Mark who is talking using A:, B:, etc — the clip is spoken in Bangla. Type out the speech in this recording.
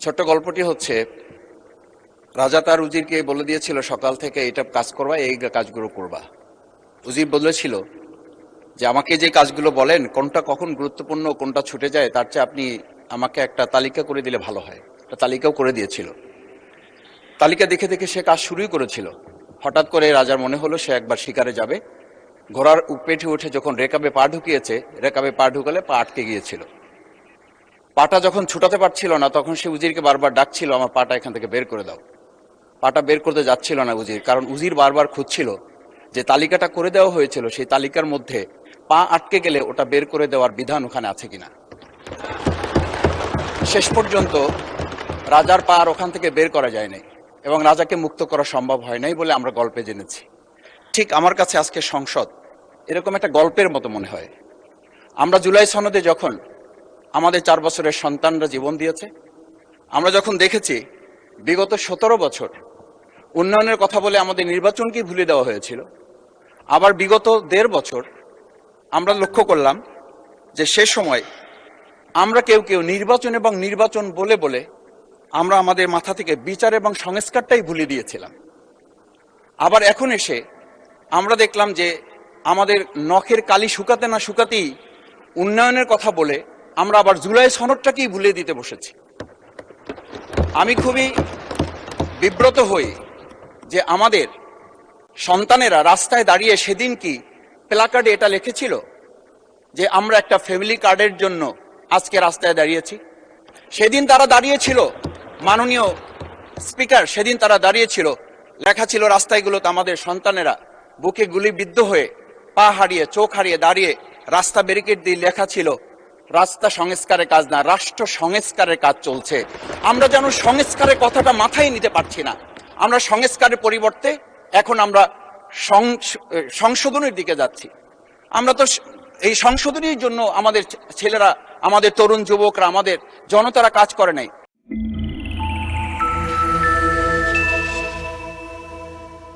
A: ছোট্ট গল্পটি হচ্ছে, রাজা তার উজিরকে বলে দিয়েছিল সকাল থেকে এটা কাজ করবা, এই কাজগুলো করবা। উজির বলেছিল যে আমাকে যে কাজগুলো বলেন কোনটা কখন গুরুত্বপূর্ণ কোনটা ছুটে যায় তার চেয়ে আপনি আমাকে একটা তালিকা করে দিলে ভালো হয়। একটা তালিকাও করে দিয়েছিল। তালিকা দেখে দেখে সে কাজ শুরুই করেছিল। হঠাৎ করে রাজার মনে হলো সে একবার শিকারে যাবে। ঘোড়ার পেটে উঠে যখন রেকাবে পা ঢুকিয়েছে, রেকাবে পা ঢুকালে পা আটকে গিয়েছিল। পাটা যখন ছুটাতে পারছিল না তখন সে উজিরকে বারবার ডাকছিল, আমার পাটা এখান থেকে বের করে দাও। পাটা বের করতে যাচ্ছিল না উজির, কারণ উজির বারবার খুঁজছিল যে তালিকাটা করে দেওয়া হয়েছিল সেই তালিকার মধ্যে পা আটকে গেলে ওটা বের করে দেওয়ার বিধান ওখানে আছে কিনা। শেষ পর্যন্ত রাজার পা আর ওখান থেকে বের করা যায় নাই এবং রাজাকে মুক্ত করা সম্ভব হয় নাই বলে আমরা গল্পে জেনেছি। ঠিক আমার কাছে আজকে সংসদ এরকম একটা গল্পের মতো মনে হয়। আমরা জুলাই সনদে যখন আমাদের 4 বছরের সন্তানরা জীবন দিয়েছে, আমরা যখন দেখেছি বিগত 17 বছর উন্নয়নের কথা বলে আমাদের নির্বাচনকে ভুলে দেওয়া হয়েছিল, আবার বিগত 1.5 বছর আমরা লক্ষ্য করলাম যে সে সময় আমরা কেউ কেউ নির্বাচন এবং নির্বাচন বলে বলে আমরা আমাদের মাথা থেকে বিচার এবং সংস্কারটাই ভুলে দিয়েছিলাম। আবার এখন এসে আমরা দেখলাম যে আমাদের নখের কালি শুকাতে না শুকাতেই উন্নয়নের কথা বলে আমরা আবার জুলাই সনদটাকেই ভুলে দিতে বসেছি। আমি খুবই বিব্রত হই যে আমাদের সন্তানেরা রাস্তায় দাঁড়িয়ে সেদিন কি প্ল্যাকার্ডে এটা লিখেছিল যে আমরা একটা ফ্যামিলি কার্ডের জন্য আজকে রাস্তায় দাঁড়িয়েছি। সেদিন তারা দাঁড়িয়েছিল, মাননীয় স্পিকার, সেদিন তারা দাঁড়িয়েছিল, লেখা ছিল রাস্তাগুলোতে আমাদের সন্তানেরা বুকে গুলিবিদ্ধ হয়ে পা হারিয়ে চোখ হারিয়ে দাঁড়িয়ে রাস্তা ব্যারিকেড দিয়ে লেখা ছিল রাস্তা সংস্কারের কাজ না, রাষ্ট্র সংস্কারের কাজ চলছে। আমরা যেন সংস্কারের কথাটা মাথায় নিতে পারছি না। আমরা সংস্কারের পরিবর্তে এখন আমরা সংশোধনের দিকে যাচ্ছি। আমরা তো এই সংশোধনীর জন্য আমাদের ছেলেরা, আমাদের তরুণ যুবকরা, আমাদের জনতারা কাজ করে নাই।